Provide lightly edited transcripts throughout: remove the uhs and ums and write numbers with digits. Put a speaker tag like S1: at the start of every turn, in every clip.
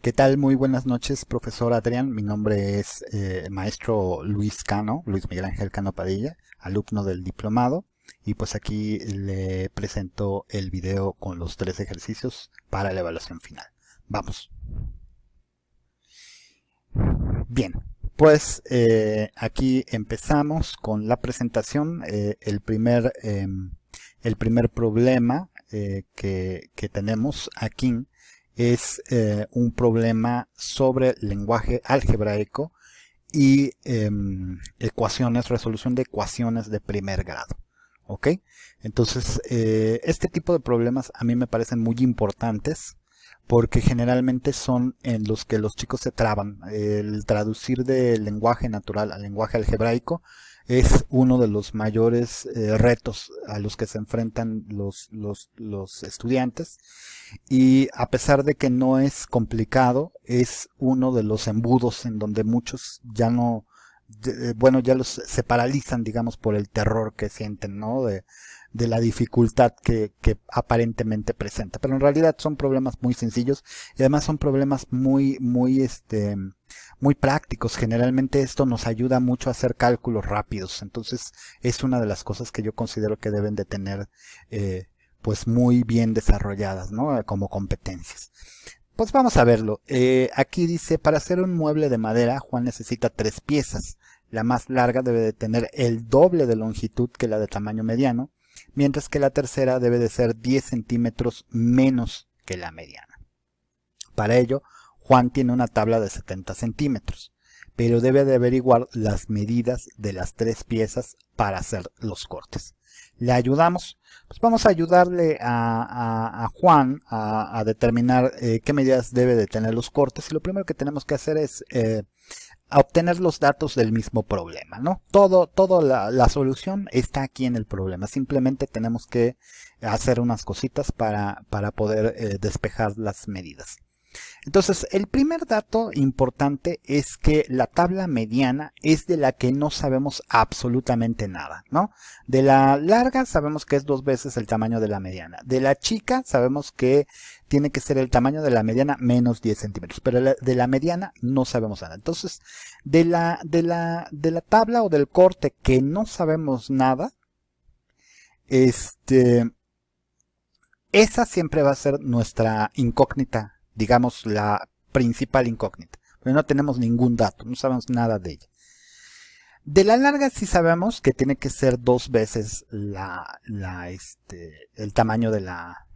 S1: ¿Qué tal? Muy buenas noches, profesor Adrián. Mi nombre es maestro Luis Cano, Luis Miguel Ángel Cano Padilla, alumno del diplomado. Y pues aquí le presento el video con los 3 ejercicios para la evaluación final. Vamos. Bien, pues aquí empezamos con la presentación. El primer problema que tenemos aquí es un problema sobre lenguaje algebraico y resolución de ecuaciones de primer grado. ¿Ok? Entonces, este tipo de problemas a mí me parecen muy importantes porque generalmente son en los que los chicos se traban. El traducir del lenguaje natural al lenguaje algebraico es uno de los mayores retos a los que se enfrentan los estudiantes, y a pesar de que no es complicado, es uno de los embudos en donde muchos ya no, bueno, ya se paralizan, digamos, por el terror que sienten, ¿no? De la dificultad que aparentemente presenta. Pero en realidad son problemas muy sencillos y además son problemas muy prácticos. Generalmente esto nos ayuda mucho a hacer cálculos rápidos. Entonces es una de las cosas que yo considero que deben de tener pues muy bien desarrolladas, ¿no? Como competencias. Pues vamos a verlo. Aquí dice, para hacer un mueble de madera, Juan necesita 3 piezas. La más larga debe de tener el doble de longitud que la de tamaño mediano, mientras que la tercera debe de ser 10 centímetros menos que la mediana. Para ello, Juan tiene una tabla de 70 centímetros, pero debe de averiguar las medidas de las 3 piezas para hacer los cortes. ¿Le ayudamos? Pues vamos a ayudarle a Juan a determinar qué medidas debe de tener los cortes, y lo primero que tenemos que hacer es a obtener los datos del mismo problema, ¿no? Toda la solución está aquí en el problema. Simplemente tenemos que hacer unas cositas para poder despejar las medidas. Entonces, el primer dato importante es que la tabla mediana es de la que no sabemos absolutamente nada, ¿no? De la larga sabemos que es 2 veces el tamaño de la mediana. De la chica sabemos que tiene que ser el tamaño de la mediana menos 10 centímetros, pero de la mediana no sabemos nada. Entonces, de la tabla o del corte que no sabemos nada, esa siempre va a ser nuestra incógnita, digamos la principal incógnita, pero no tenemos ningún dato, no sabemos nada de ella. De la larga sí sabemos que tiene que ser 2 veces el tamaño de la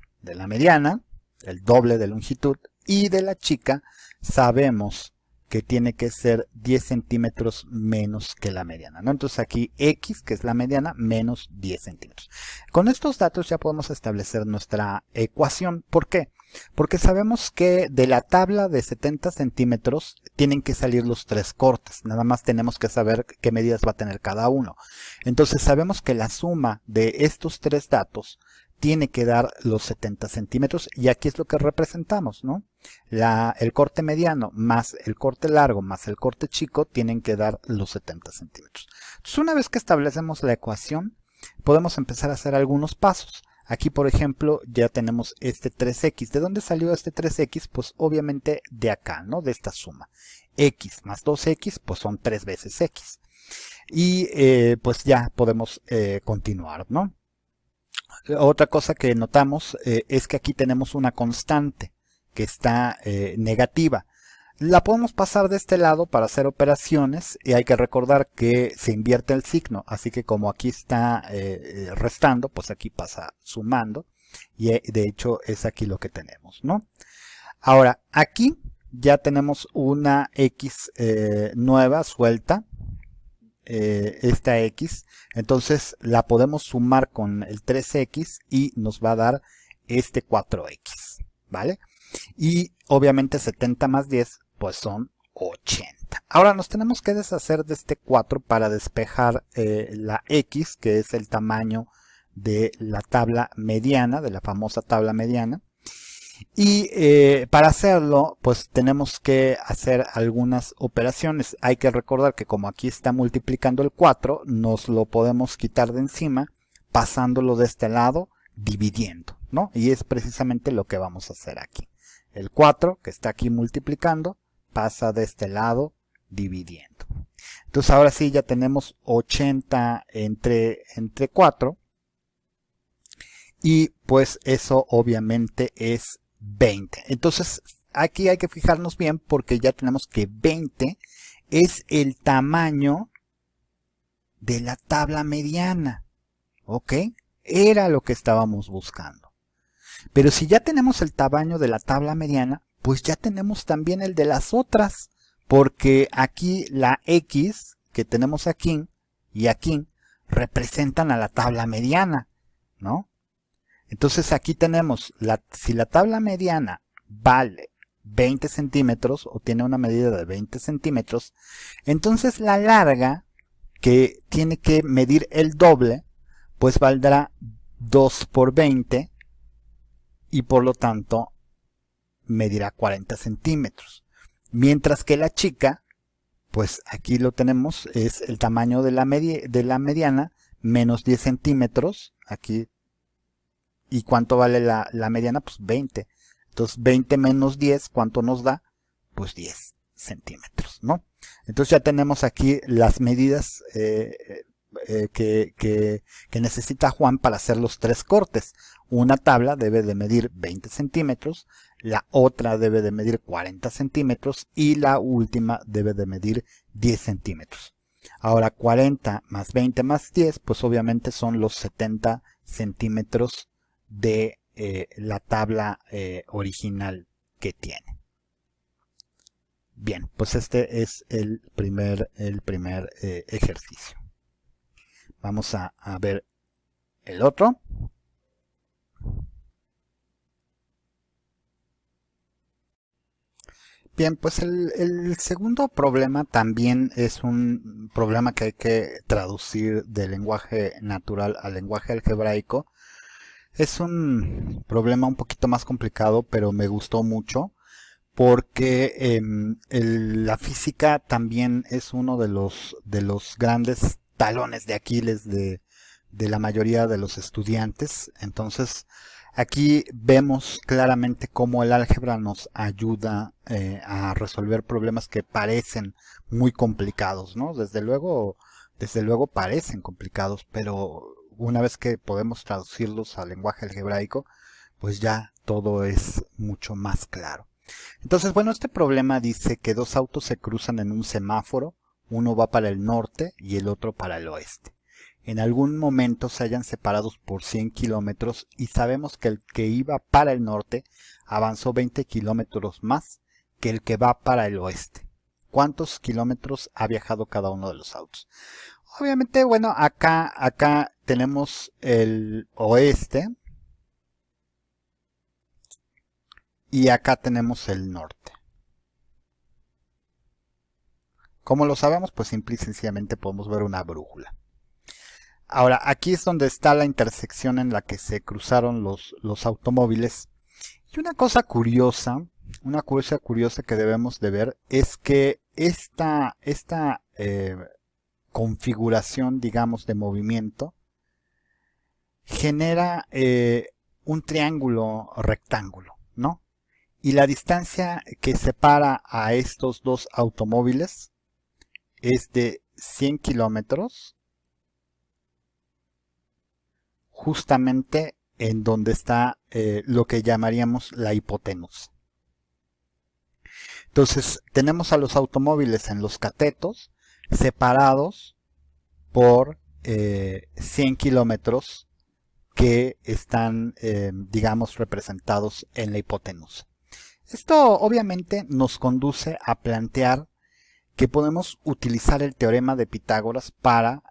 S1: mediana, el doble de longitud, y de la chica sabemos que tiene que ser 10 centímetros menos que la mediana, ¿no? Entonces aquí X, que es la mediana, menos 10 centímetros. Con estos datos ya podemos establecer nuestra ecuación. ¿Por qué? Porque sabemos que de la tabla de 70 centímetros tienen que salir los 3 cortes. Nada más tenemos que saber qué medidas va a tener cada uno. Entonces sabemos que la suma de estos 3 datos tiene que dar los 70 centímetros, y aquí es lo que representamos, ¿no? El corte mediano más el corte largo más el corte chico tienen que dar los 70 centímetros. Entonces, una vez que establecemos la ecuación, podemos empezar a hacer algunos pasos. Aquí, por ejemplo, ya tenemos este 3x. ¿De dónde salió este 3x? Pues obviamente de acá, ¿no? De esta suma. X más 2x, pues son 3 veces x. Y pues ya podemos continuar, ¿no? Otra cosa que notamos es que aquí tenemos una constante que está negativa. La podemos pasar de este lado para hacer operaciones, y hay que recordar que se invierte el signo, así que como aquí está restando, pues aquí pasa sumando, y de hecho es aquí lo que tenemos, ¿no? Ahora, aquí ya tenemos una X nueva, suelta, esta X, entonces la podemos sumar con el 3X y nos va a dar este 4X, ¿vale? Y obviamente 70 más 10 pues son 80. Ahora nos tenemos que deshacer de este 4 para despejar la X, que es el tamaño de la tabla mediana, de la famosa tabla mediana. Y para hacerlo, pues tenemos que hacer algunas operaciones. Hay que recordar que como aquí está multiplicando el 4, nos lo podemos quitar de encima, pasándolo de este lado, dividiendo, ¿no? Y es precisamente lo que vamos a hacer aquí. El 4 que está aquí multiplicando pasa de este lado dividiendo. Entonces ahora sí ya tenemos 80 entre 4. Y pues eso obviamente es 20. Entonces aquí hay que fijarnos bien porque ya tenemos que 20 es el tamaño de la tabla mediana. ¿Ok? Era lo que estábamos buscando. Pero si ya tenemos el tamaño de la tabla mediana, pues ya tenemos también el de las otras. Porque aquí la X que tenemos aquí y aquí representan a la tabla mediana, ¿no? Entonces aquí tenemos, si la tabla mediana vale 20 centímetros o tiene una medida de 20 centímetros, entonces la larga, que tiene que medir el doble, pues valdrá 2 por 20 y por lo tanto medirá 40 centímetros. Mientras que la chica, pues aquí lo tenemos, es el tamaño de la mediana menos 10 centímetros, aquí. ¿Y cuánto vale la mediana? Pues 20. Entonces 20 menos 10, ¿cuánto nos da? Pues 10 centímetros, ¿no? Entonces ya tenemos aquí las medidas que necesita Juan para hacer los 3 cortes. Una tabla debe de medir 20 centímetros, la otra debe de medir 40 centímetros y la última debe de medir 10 centímetros. Ahora 40 más 20 más 10, pues obviamente son los 70 centímetros de la tabla original que tiene. Bien, pues este es el primer ejercicio. Vamos a ver el otro. Bien, pues el segundo problema también es un problema que hay que traducir del lenguaje natural al lenguaje algebraico. Es un problema un poquito más complicado, pero me gustó mucho porque la física también es uno de los grandes talones de Aquiles de la mayoría de los estudiantes. Entonces, aquí vemos claramente cómo el álgebra nos ayuda a resolver problemas que parecen muy complicados, ¿no? Desde luego parecen complicados, pero una vez que podemos traducirlos al lenguaje algebraico, pues ya todo es mucho más claro. Entonces, bueno, este problema dice que dos autos se cruzan en un semáforo, uno va para el norte y el otro para el oeste. En algún momento se hallan separados por 100 kilómetros y sabemos que el que iba para el norte avanzó 20 kilómetros más que el que va para el oeste. ¿Cuántos kilómetros ha viajado cada uno de los autos? Obviamente, bueno, acá tenemos el oeste y acá tenemos el norte. ¿Cómo lo sabemos? Pues simple y sencillamente podemos ver una brújula. Ahora, aquí es donde está la intersección en la que se cruzaron los automóviles. Y una cosa curiosa que debemos de ver es que esta configuración, digamos, de movimiento genera un triángulo rectángulo, ¿no? Y la distancia que separa a estos dos automóviles es de 100 kilómetros, justamente en donde está lo que llamaríamos la hipotenusa. Entonces, tenemos a los automóviles en los catetos separados por 100 kilómetros que están, digamos, representados en la hipotenusa. Esto obviamente nos conduce a plantear que podemos utilizar el teorema de Pitágoras para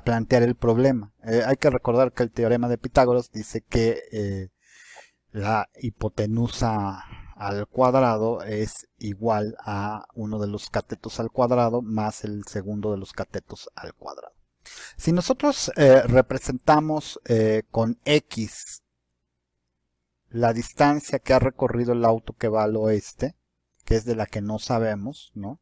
S1: plantear el problema. Hay que recordar que el teorema de Pitágoras dice que la hipotenusa al cuadrado es igual a uno de los catetos al cuadrado más el segundo de los catetos al cuadrado. Si nosotros representamos con X la distancia que ha recorrido el auto que va al oeste, que es de la que no sabemos, ¿no?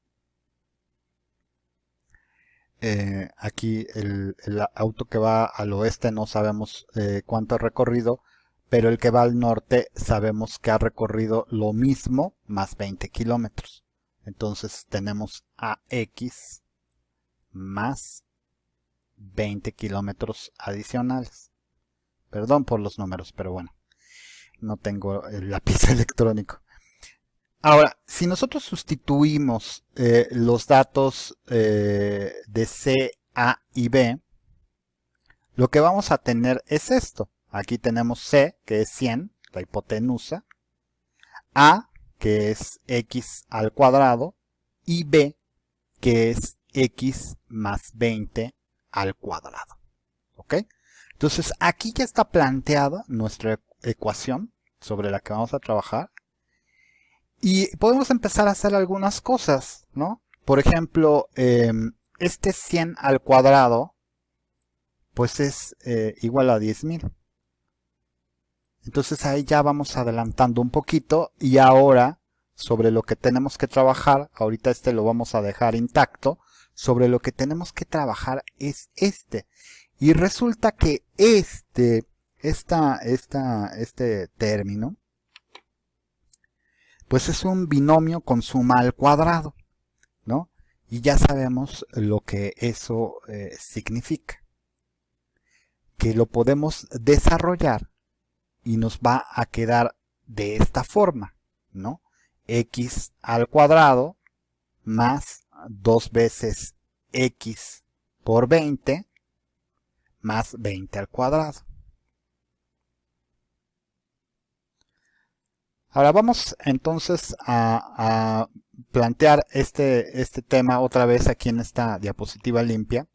S1: Aquí el auto que va al oeste no sabemos cuánto ha recorrido, pero el que va al norte sabemos que ha recorrido lo mismo más 20 kilómetros. Entonces tenemos AX más 20 kilómetros adicionales. Perdón por los números, pero bueno, no tengo el lápiz electrónico. Ahora, si nosotros sustituimos los datos de C, A y B, lo que vamos a tener es esto. Aquí tenemos C, que es 100, la hipotenusa, A, que es X al cuadrado, y B, que es X más 20 al cuadrado. ¿Ok? Entonces, aquí ya está planteada nuestra ecuación sobre la que vamos a trabajar. Y podemos empezar a hacer algunas cosas, ¿no? Por ejemplo, este 100 al cuadrado, pues es igual a 10,000. Entonces ahí ya vamos adelantando un poquito y ahora sobre lo que tenemos que trabajar, ahorita este lo vamos a dejar intacto, sobre lo que tenemos que trabajar es este. Y resulta que este término, pues es un binomio con suma al cuadrado, ¿no? Y ya sabemos lo que eso significa. Que lo podemos desarrollar y nos va a quedar de esta forma, ¿no? X al cuadrado más 2 veces X por 20 más 20 al cuadrado. Ahora vamos entonces a plantear este tema otra vez aquí en esta diapositiva limpia.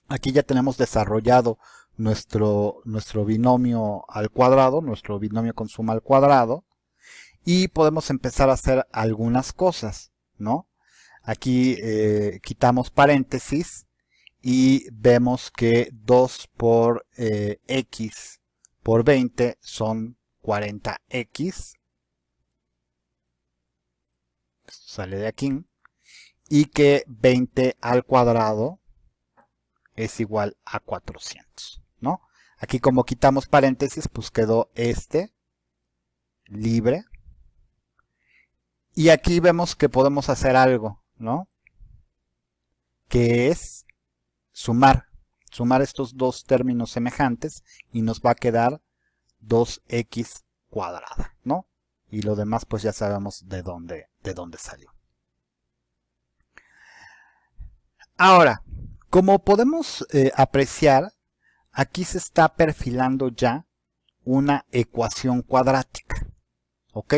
S1: Aquí ya tenemos desarrollado nuestro binomio al cuadrado, nuestro binomio con suma al cuadrado, y podemos empezar a hacer algunas cosas, ¿no? Aquí quitamos paréntesis y vemos que 2 por X por 20 son 40X. Esto sale de aquí. Y que 20 al cuadrado es igual a 400, ¿no? Aquí como quitamos paréntesis, pues quedó este libre. Y aquí vemos que podemos hacer algo, ¿no? Que es sumar estos dos términos semejantes y nos va a quedar 2x cuadrada, ¿no? Y lo demás pues ya sabemos de dónde salió. Ahora, como podemos apreciar, aquí se está perfilando ya una ecuación cuadrática, ¿ok?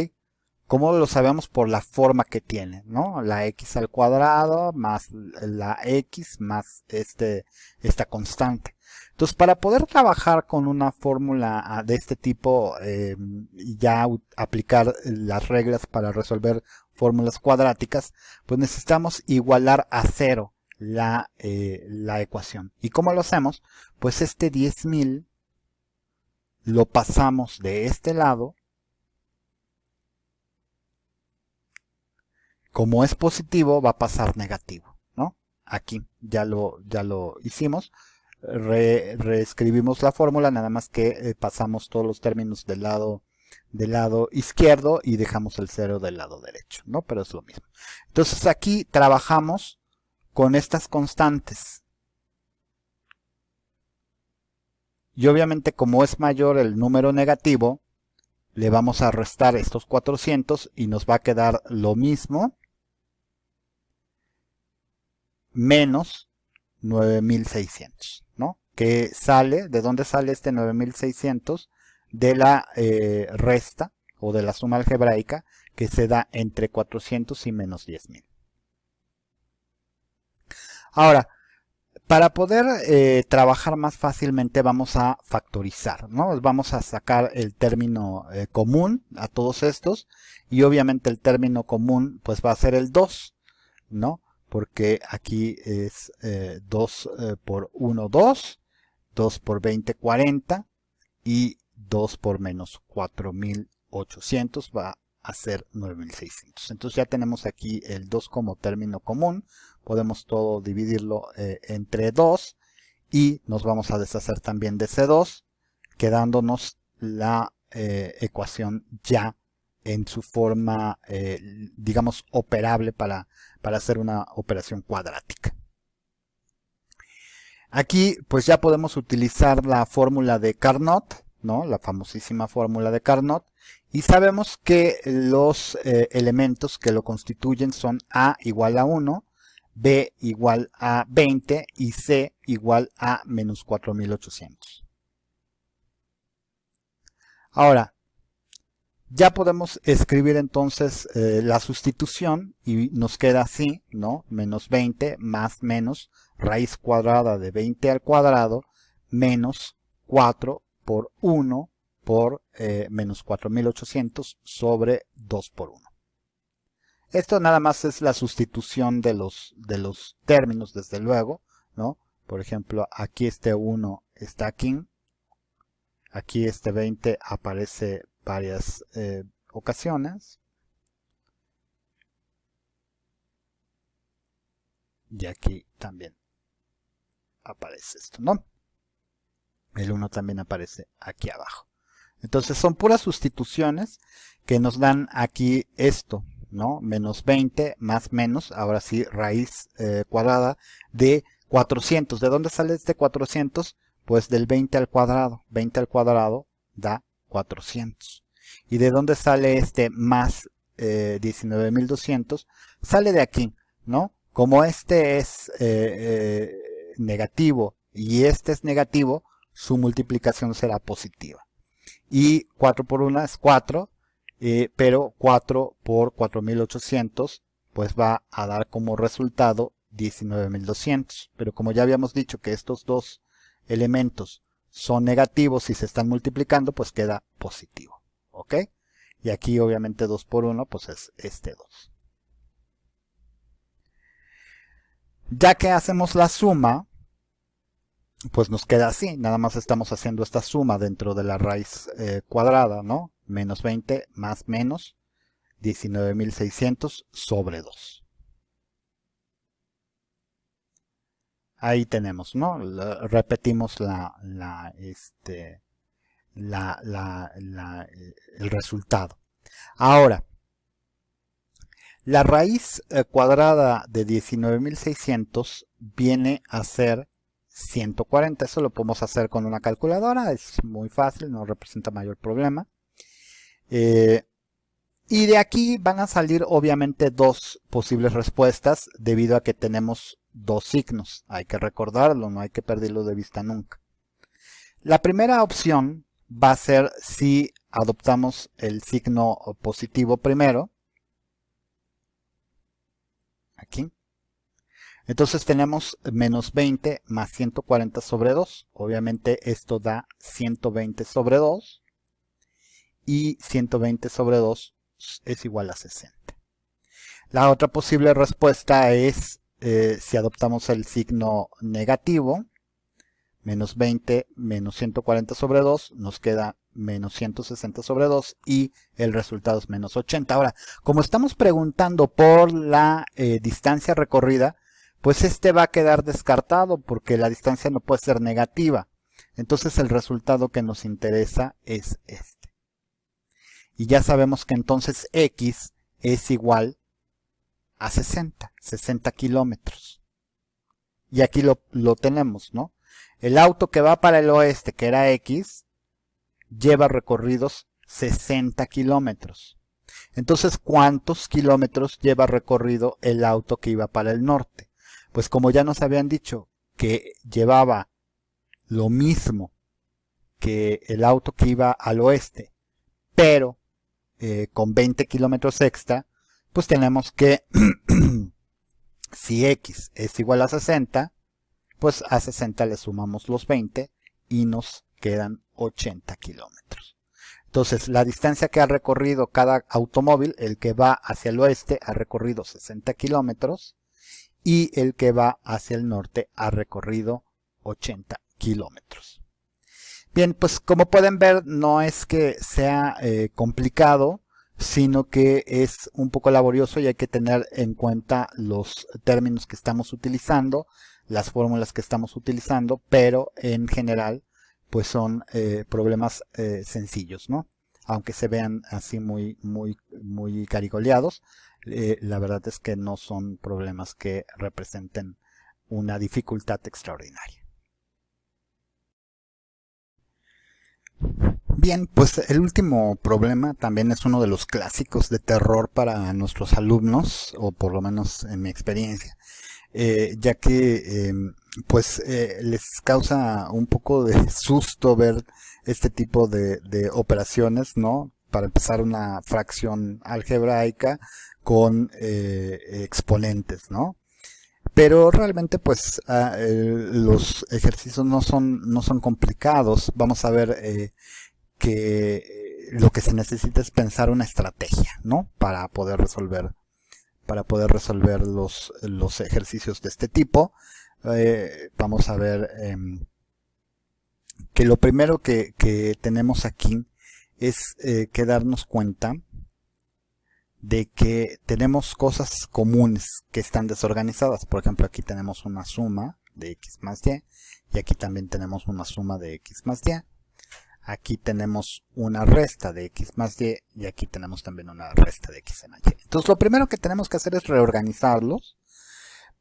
S1: ¿Cómo lo sabemos? Por la forma que tiene, ¿no? La x al cuadrado más la x más esta constante. Entonces, para poder trabajar con una fórmula de este tipo y ya aplicar las reglas para resolver fórmulas cuadráticas, pues necesitamos igualar a cero la ecuación. ¿Y cómo lo hacemos? Pues este 10,000 lo pasamos de este lado. Como es positivo, va a pasar negativo, ¿no? Aquí ya lo hicimos. Reescribimos la fórmula, nada más que pasamos todos los términos del lado izquierdo y dejamos el cero del lado derecho, ¿no? Pero es lo mismo. Entonces aquí trabajamos con estas constantes. Y obviamente como es mayor el número negativo, le vamos a restar estos 400 y nos va a quedar lo mismo menos 9,600, ¿no? Que sale, ¿de dónde sale este 9,600? De la resta o de la suma algebraica que se da entre 400 y menos 10,000. Ahora, para poder trabajar más fácilmente vamos a factorizar, ¿no? Vamos a sacar el término común a todos estos y obviamente el término común pues va a ser el 2, ¿no? Porque aquí es 2 por 1, 2, 2 por 20, 40 y 2 por menos 4,800 va a ser 9,600. Entonces ya tenemos aquí el 2 como término común. Podemos todo dividirlo entre 2 y nos vamos a deshacer también de ese 2, quedándonos la ecuación ya en su forma, digamos, operable para hacer una operación cuadrática. Aquí pues ya podemos utilizar la fórmula de Carnot, ¿no? La famosísima fórmula de Carnot, y sabemos que los elementos que lo constituyen son A igual a 1, B igual a 20 y C igual a menos 4800. Ahora, ya podemos escribir entonces la sustitución y nos queda así, ¿no? Menos 20 más menos raíz cuadrada de 20 al cuadrado menos 4 por 1 por menos 4800 sobre 2 por 1. Esto nada más es la sustitución de los términos, desde luego, ¿no? Por ejemplo, aquí este 1 está aquí. Aquí este 20 aparece varias ocasiones. Y aquí también aparece esto, ¿no? El 1 también aparece aquí abajo. Entonces son puras sustituciones que nos dan aquí esto, ¿no? Menos 20 más menos, ahora sí, raíz cuadrada de 400. ¿De dónde sale este 400? Pues del 20 al cuadrado. 20 al cuadrado da 400. ¿Y de dónde sale este más 19.200? Sale de aquí, ¿no? Como este es negativo y este es negativo, su multiplicación será positiva. Y 4 por 1 es 4, pero 4 por 4.800 pues va a dar como resultado 19.200. Pero como ya habíamos dicho que estos dos elementos son negativos y se están multiplicando, pues queda positivo. ¿Ok? Y aquí obviamente 2 por 1 pues es este 2. Ya que hacemos la suma, pues nos queda así. Nada más estamos haciendo esta suma dentro de la raíz cuadrada, ¿no? Menos 20 más menos 19.600 sobre 2. Ahí tenemos, ¿no? Repetimos el resultado. Ahora, la raíz cuadrada de 19.600 viene a ser 140. Eso lo podemos hacer con una calculadora. Es muy fácil, no representa mayor problema. Y de aquí van a salir obviamente dos posibles respuestas debido a que tenemos dos signos. Hay que recordarlo, no hay que perderlo de vista nunca. La primera opción va a ser si adoptamos el signo positivo primero. Aquí. Entonces tenemos menos 20 más 140 sobre 2. Obviamente esto da 120 sobre 2. Y 120 sobre 2 es igual a 60. La otra posible respuesta es si adoptamos el signo negativo. Menos 20 menos 140 sobre 2 nos queda menos 160 sobre 2 y el resultado es menos 80. Ahora, como estamos preguntando por la distancia recorrida, pues este va a quedar descartado porque la distancia no puede ser negativa. Entonces el resultado que nos interesa es este. Y ya sabemos que entonces X es igual a 60 kilómetros. Y aquí lo tenemos, ¿no? El auto que va para el oeste, que era X, lleva recorridos 60 kilómetros. Entonces, ¿cuántos kilómetros lleva recorrido el auto que iba para el norte? Pues como ya nos habían dicho que llevaba lo mismo que el auto que iba al oeste, pero con 20 kilómetros extra, pues tenemos que si X es igual a 60, pues a 60 le sumamos los 20 y nos quedan 80 kilómetros. Entonces, la distancia que ha recorrido cada automóvil, el que va hacia el oeste ha recorrido 60 kilómetros y el que va hacia el norte ha recorrido 80 kilómetros. Bien, pues como pueden ver, no es que sea complicado, sino que es un poco laborioso y hay que tener en cuenta los términos que estamos utilizando, las fórmulas que estamos utilizando, pero en general pues son problemas sencillos, ¿no? Aunque se vean así muy caricoleados, la verdad es que no son problemas que representen una dificultad extraordinaria. Bien, pues el último problema también es uno de los clásicos de terror para nuestros alumnos, o por lo menos en mi experiencia, ya que les causa un poco de susto ver este tipo de operaciones, ¿no? Para empezar, una fracción algebraica con exponentes, ¿no? Pero realmente pues los ejercicios no son complicados. Vamos a ver que lo que se necesita es pensar una estrategia, ¿no? Para poder resolver los ejercicios de este tipo. Vamos a ver que lo primero que tenemos aquí es que darnos cuenta de que tenemos cosas comunes que están desorganizadas. Por ejemplo, aquí tenemos una suma de x más y, y aquí también tenemos una suma de x más y. Aquí tenemos una resta de x más y, y aquí tenemos también una resta de x más y. Entonces, lo primero que tenemos que hacer es reorganizarlos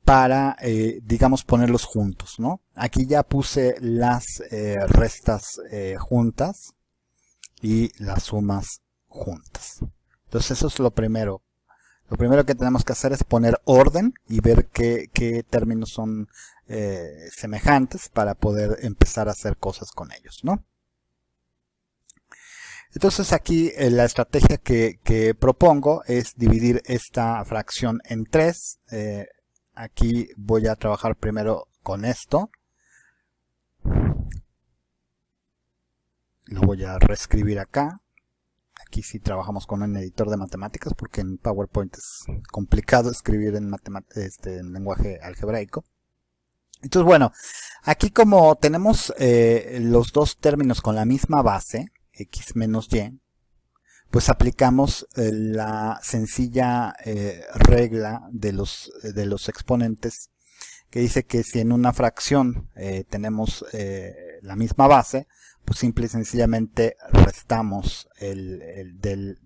S1: para, digamos, ponerlos juntos, ¿no? Aquí ya puse las restas juntas y las sumas juntas. Entonces eso es lo primero. Lo primero que tenemos que hacer es poner orden y ver qué términos son semejantes para poder empezar a hacer cosas con ellos, ¿no? Entonces aquí la estrategia que propongo es dividir esta fracción en 3. Aquí voy a trabajar primero con esto. Lo voy a reescribir acá. Aquí sí trabajamos con un editor de matemáticas porque en PowerPoint es complicado escribir en lenguaje algebraico. Entonces, bueno, aquí como tenemos los dos términos con la misma base, x menos y, pues aplicamos la sencilla regla de los exponentes, que dice que si en una fracción tenemos la misma base, pues simple y sencillamente restamos del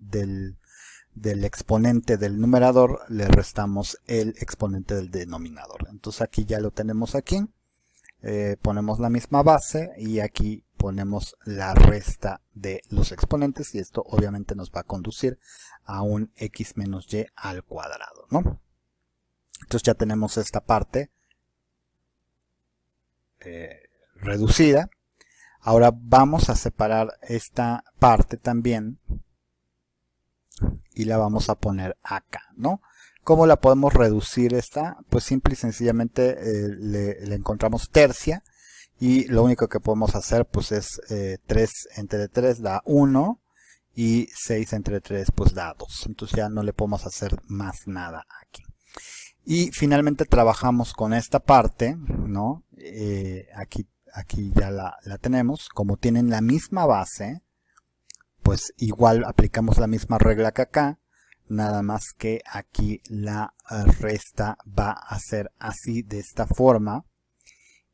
S1: exponente del numerador, le restamos el exponente del denominador. Entonces aquí ya lo tenemos aquí, ponemos la misma base y aquí ponemos la resta de los exponentes, y esto obviamente nos va a conducir a un x menos y al cuadrado, ¿no? Entonces ya tenemos esta parte reducida. Ahora vamos a separar esta parte también y la vamos a poner acá, ¿no? ¿Cómo la podemos reducir esta? Pues simple y sencillamente le encontramos tercia, y lo único que podemos hacer pues es 3 entre 3 da 1 y 6 entre 3 pues da 2. Entonces ya no le podemos hacer más nada aquí. Y finalmente trabajamos con esta parte, ¿no? Aquí ya la tenemos. Como tienen la misma base, pues igual aplicamos la misma regla que acá, nada más que aquí la resta va a ser así, de esta forma,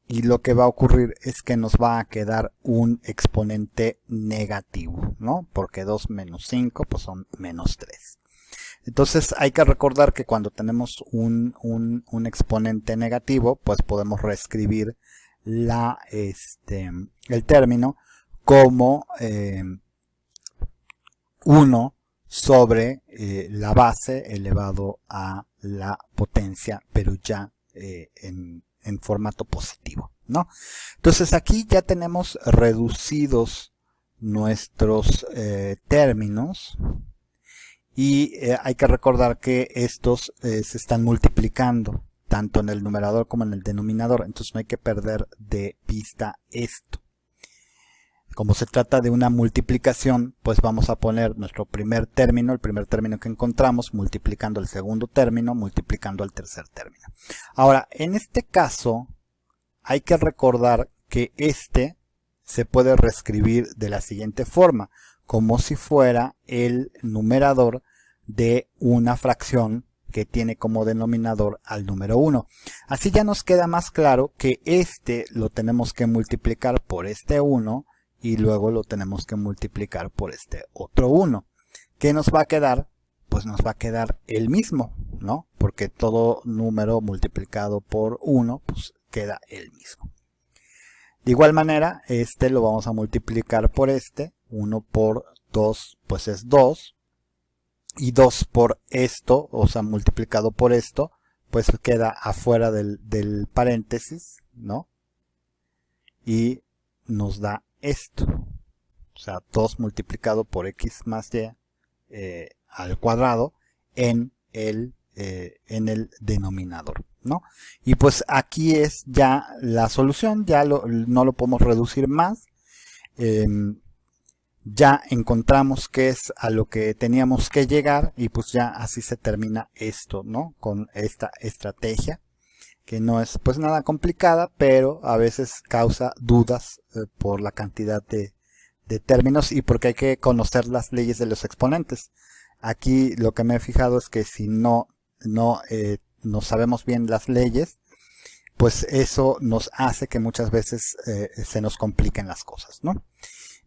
S1: y lo que va a ocurrir es que nos va a quedar un exponente negativo, ¿no? Porque 2 menos 5 pues son menos 3. Entonces hay que recordar que cuando tenemos un exponente negativo, pues podemos reescribir el término como 1 sobre la base elevado a la potencia, pero ya en formato positivo, ¿no? Entonces aquí ya tenemos reducidos nuestros términos, y hay que recordar que estos se están multiplicando tanto en el numerador como en el denominador, entonces no hay que perder de vista esto. Como se trata de una multiplicación, pues vamos a poner nuestro primer término, el primer término que encontramos, multiplicando el segundo término, multiplicando el tercer término. Ahora, en este caso, hay que recordar que este se puede reescribir de la siguiente forma, como si fuera el numerador de una fracción que tiene como denominador al número 1. Así ya nos queda más claro que este lo tenemos que multiplicar por este 1 y luego lo tenemos que multiplicar por este otro 1. ¿Qué nos va a quedar? Pues nos va a quedar el mismo, ¿no? Porque todo número multiplicado por 1 pues queda el mismo. De igual manera, este lo vamos a multiplicar por este. 1 por 2 pues es 2. Y 2 por esto, o sea, multiplicado por esto, pues queda afuera del paréntesis, ¿no? Y nos da esto. O sea, 2 multiplicado por x más y al cuadrado en el denominador, ¿no? Y pues aquí es ya la solución, ya no lo podemos reducir más. Ya encontramos qué es a lo que teníamos que llegar y pues ya así se termina esto, ¿no? Con esta estrategia que no es pues nada complicada, pero a veces causa dudas por la cantidad de términos y porque hay que conocer las leyes de los exponentes. Aquí lo que me he fijado es que si no sabemos bien las leyes, pues eso nos hace que muchas veces se nos compliquen las cosas, ¿no?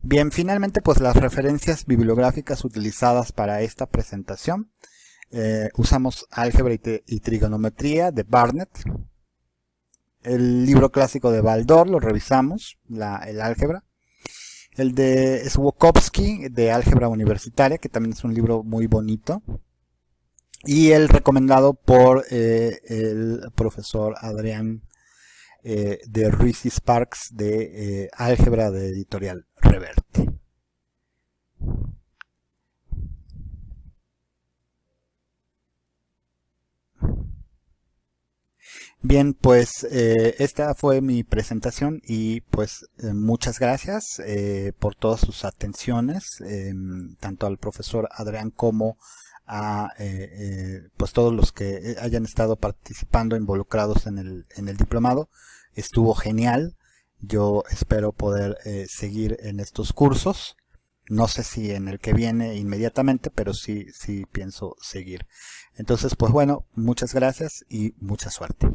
S1: Bien, finalmente pues las referencias bibliográficas utilizadas para esta presentación. Usamos Álgebra y Trigonometría de Barnett. El libro clásico de Baldor lo revisamos, el álgebra. El de Swokowski de Álgebra Universitaria, que también es un libro muy bonito. Y el recomendado por el profesor Adrián de Ruiz y Sparks de Álgebra de Editorial Reverte. Bien, pues esta fue mi presentación y pues muchas gracias por todas sus atenciones, tanto al profesor Adrián como a pues todos los que hayan estado participando, involucrados en el diplomado. Estuvo genial. Yo espero poder seguir en estos cursos. No sé si en el que viene inmediatamente, pero sí pienso seguir. Entonces, pues bueno, muchas gracias y mucha suerte.